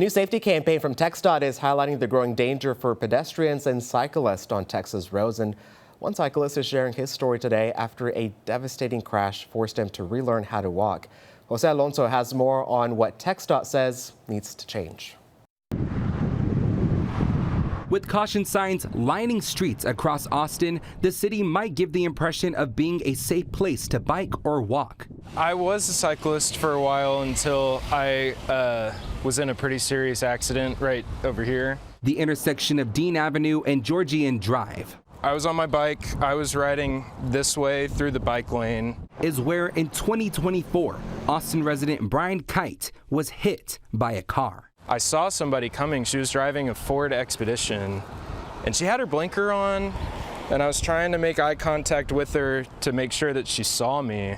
New safety campaign from TxDOT is highlighting the growing danger for pedestrians and cyclists on Texas roads. And one cyclist is sharing his story today after a devastating crash forced him to relearn how to walk. Jose Alonso has more on what TxDOT says needs to change. With caution signs lining streets across Austin, the city might give the impression of being a safe place to bike or walk. I was a cyclist for a while until I was in a pretty serious accident right over here. The intersection of Dean Avenue and Georgian Drive. I was on my bike, I was riding this way through the bike lane. Is where in 2024, Austin resident Brian Kite was hit by a car. I saw somebody coming. She was driving a Ford Expedition and she had her blinker on, and I was trying to make eye contact with her to make sure that she saw me.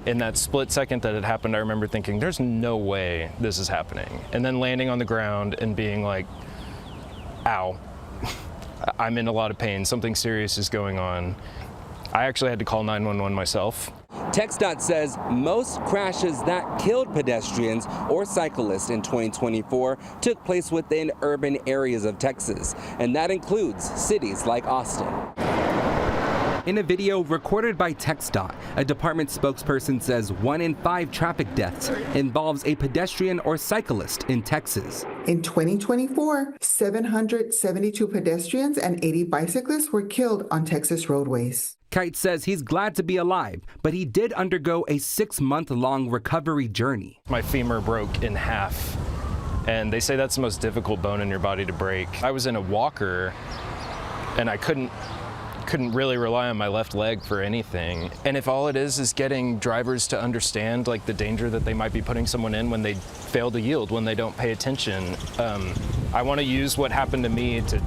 In that split second that it happened, I remember thinking, there's no way this is happening. And then landing on the ground and being like, ow, I'm in a lot of pain. Something serious is going on. I actually had to call 911 myself. TxDOT says most crashes that killed pedestrians or cyclists in 2024 took place within urban areas of Texas, and that includes cities like Austin. In a video recorded by TxDOT, a department spokesperson says 1 in 5 traffic deaths involves a pedestrian or cyclist in Texas. In 2024, 772 pedestrians and 80 bicyclists were killed on Texas roadways. Kite says he's glad to be alive, but he did undergo a 6-month-long recovery journey. My femur broke in half, and they say that's the most difficult bone in your body to break. I was in a walker, and I couldn't really rely on my left leg for anything. And if all it is getting drivers to understand like the danger that they might be putting someone in when they fail to yield, when they don't pay attention, I want to use what happened to me to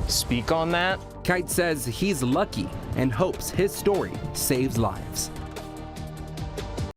speak on that. Kite says he's lucky and hopes his story saves lives.